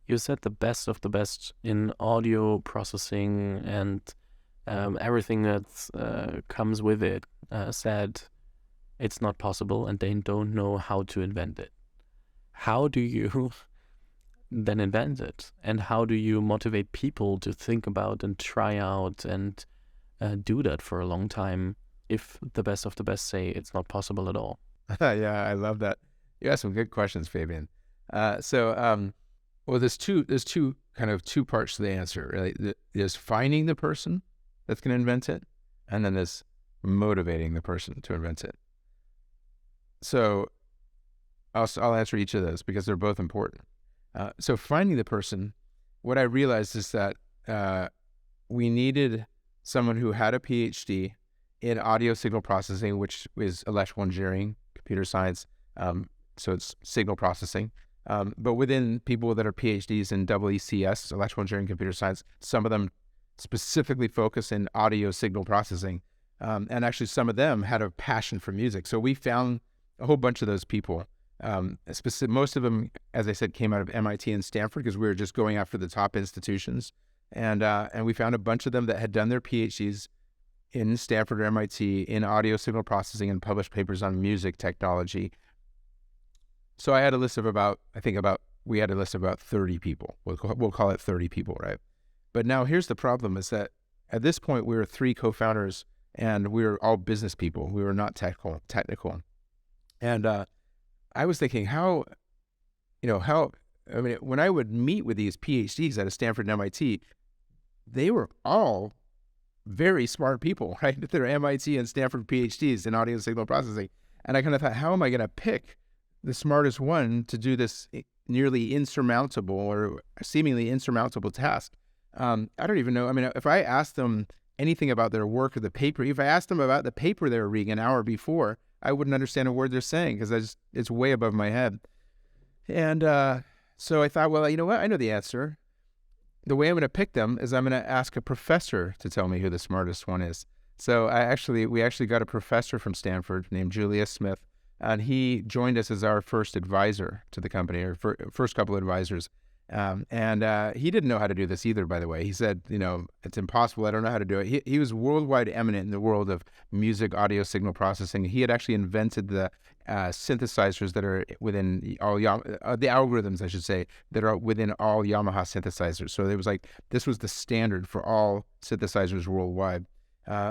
You said the best of the best in audio processing and everything that comes with it said it's not possible and they don't know how to invent it. How do you then invent it? And how do you motivate people to think about and try out and do that for a long time if the best of the best say it's not possible at all? Yeah, I love that. You asked some good questions, Fabian. Well, there's two parts to the answer, really. There's finding the person that's going to invent it, and then there's motivating the person to invent it. So I'll answer each of those because they're both important. So finding the person, what I realized is that we needed someone who had a PhD in audio signal processing, which is electrical engineering, computer science. So it's signal processing. But within people that are PhDs in ECS, electrical engineering, computer science, some of them specifically focus in audio signal processing. And actually some of them had a passion for music. So we found a whole bunch of those people. Most of them, as I said, came out of MIT and Stanford because we were just going after the top institutions. And we found a bunch of them that had done their PhDs in Stanford or MIT in audio signal processing and published papers on music technology. So I had a list of about 30 people. We'll call it 30 people, right? But now here's the problem is that at this point we were 3 co-founders and we were all business people. We were not technical. And I was thinking when I would meet with these PhDs at Stanford and MIT, they were all very smart people, right? They're MIT and Stanford PhDs in audio signal processing. And I kind of thought, how am I going to pick the smartest one to do this nearly insurmountable or seemingly insurmountable task? I don't even know. I mean, if I asked them anything about their work or the paper, if I asked them about the paper they were reading an hour before, I wouldn't understand a word they're saying because it's way above my head. And so I thought, well, you know what? I know the answer. The way I'm going to pick them is I'm going to ask a professor to tell me who the smartest one is. So we actually got a professor from Stanford named Julius Smith, and he joined us as our first advisor to the company, or first couple of advisors. He didn't know how to do this either, by the way. He said, it's impossible. I don't know how to do it. He was worldwide eminent in the world of music audio signal processing. He had actually invented the synthesizers that are within all the algorithms, I should say, that are within all Yamaha synthesizers. So it was like, this was the standard for all synthesizers worldwide.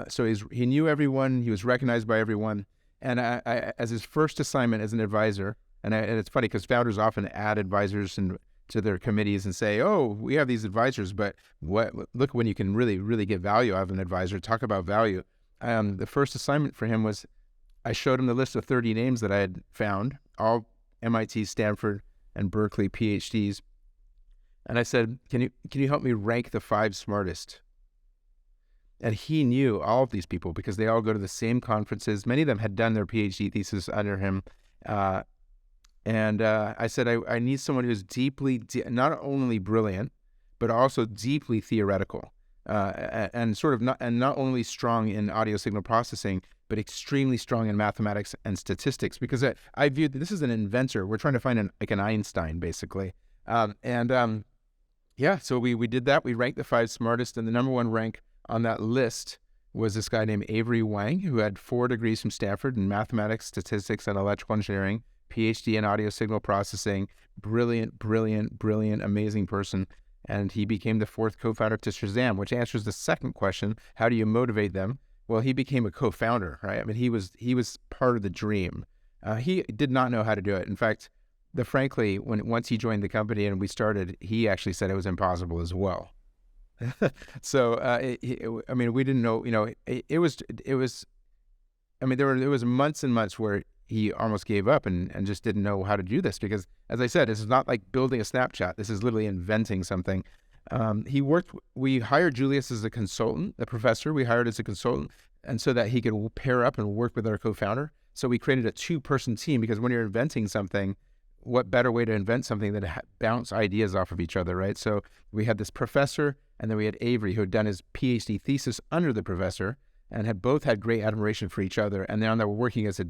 So he knew everyone. He was recognized by everyone. And as his first assignment as an advisor, and it's funny because founders often add advisors to their committees and say, oh, we have these advisors, but look when you can really, really get value out of an advisor. Talk about value. The first assignment for him was I showed him the list of 30 names that I had found, all MIT, Stanford, and Berkeley PhDs. And I said, can you help me rank the 5 smartest? And he knew all of these people because they all go to the same conferences. Many of them had done their PhD thesis under him. I said, I need someone who's not only brilliant, but also deeply theoretical, and not only strong in audio signal processing, but extremely strong in mathematics and statistics. Because I viewed this as an inventor. We're trying to find an Einstein, basically. So we did that. We ranked the 5 smartest, and the number 1 rank on that list was this guy named Avery Wang, who had 4 degrees from Stanford in mathematics, statistics, and electrical engineering, PhD in audio signal processing, brilliant, amazing person. And he became the 4th co-founder to Shazam, which answers the second question, how do you motivate them? Well, he became a co-founder, right? I mean, he was part of the dream. He did not know how to do it. In fact, frankly, once he joined the company and we started, he actually said it was impossible as well. So, we didn't know, there was months and months where he almost gave up and just didn't know how to do this because, as I said, this is not like building a Snapchat. This is literally inventing something. We hired Julius as a consultant, the professor we hired as a consultant, and so that he could pair up and work with our co-founder. So we created a 2-person team because when you're inventing something, what better way to invent something than to bounce ideas off of each other, right? So we had this professor, and then we had Avery, who had done his PhD thesis under the professor, and had both had great admiration for each other. And now they were working as a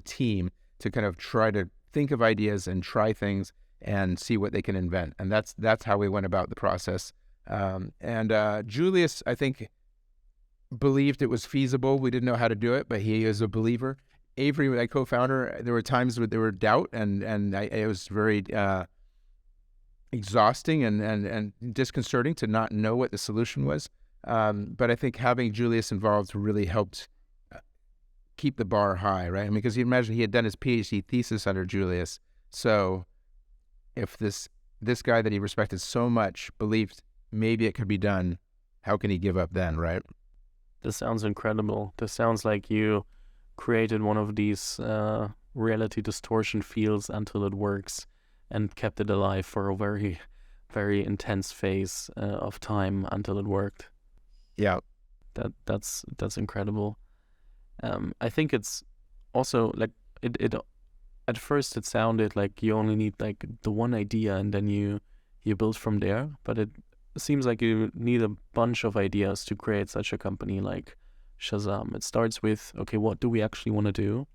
team to kind of try to think of ideas and try things and see what they can invent. And that's how we went about the process. Julius, I think, believed it was feasible. We didn't know how to do it, but he is a believer. Avery, my co-founder, there were times where there were doubt, and it was very exhausting and disconcerting to not know what the solution was. But I think having Julius involved really helped keep the bar high, right? I mean, because you imagine he had done his PhD thesis under Julius. So if this guy that he respected so much believed maybe it could be done, how can he give up then, right? This sounds incredible. This sounds like you created one of these reality distortion fields until it works and kept it alive for a very, very intense phase of time until it worked. Yeah. That's incredible. I think it's also like it at first it sounded like you only need like the one idea and then you build from there, but it seems like you need a bunch of ideas to create such a company like Shazam. It starts with, okay, what do we actually want to do?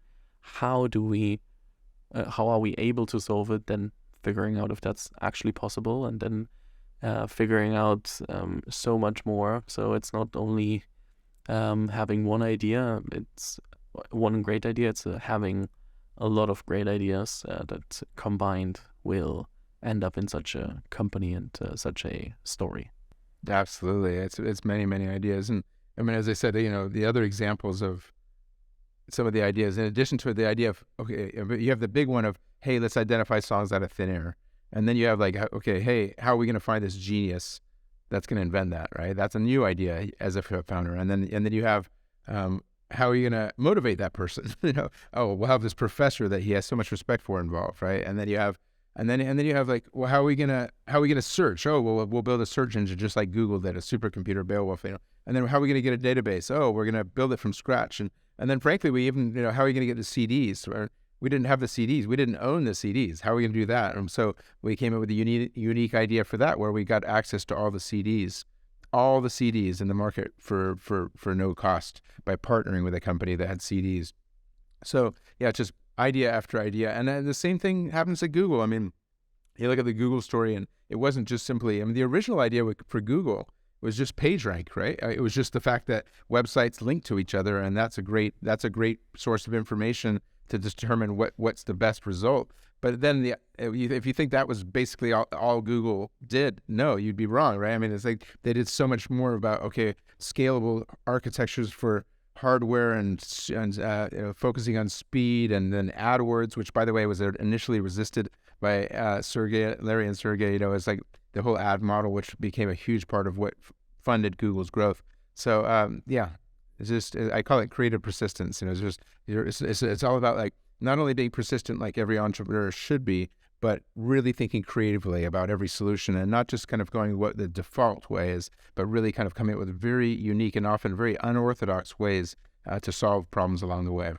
How are we able to solve it? Then figuring out if that's actually possible, and then figuring out so much more. So it's not only having one idea, it's one great idea, it's having a lot of great ideas that combined will end up in such a company and such a story. Absolutely. It's many, many ideas. And I mean, as I said, the other examples of some of the ideas, in addition to the idea of, okay, you have the big one of, hey, let's identify songs out of thin air. And then you have like, okay, hey, how are we going to find this genius that's going to invent that, right? That's a new idea as a founder. And then you have, how are you going to motivate that person? Oh, we'll have this professor that he has so much respect for involved, right? And then you have, you have like, well, how are we gonna search? Oh, well, we'll build a search engine just like Google did, a supercomputer, Beowulf. And then how are we gonna get a database? Oh, we're gonna build it from scratch. And then frankly, we even, how are we gonna get the CDs? We didn't have the CDs. We didn't own the CDs. How are we gonna do that? And so we came up with a unique idea for that, where we got access to all the CDs in the market for no cost by partnering with a company that had CDs. So yeah, just idea after idea. And the same thing happens at Google. I mean, you look at the Google story, and it wasn't just simply, I mean, the original idea for Google was just PageRank, right? It was just the fact that websites link to each other, and that's a great source of information to determine what's the best result. But then if you think that was basically all Google did, no, you'd be wrong, right? I mean, it's like they did so much more about, okay, scalable architectures for hardware and focusing on speed, and then AdWords, which by the way was initially resisted by Larry and Sergey. It's like the whole ad model, which became a huge part of what funded Google's growth. So yeah, it's just, I call it creative persistence. It's all about like not only being persistent like every entrepreneur should be, but really thinking creatively about every solution, and not just kind of going what the default way is, but really kind of coming up with very unique and often very unorthodox ways to solve problems along the way.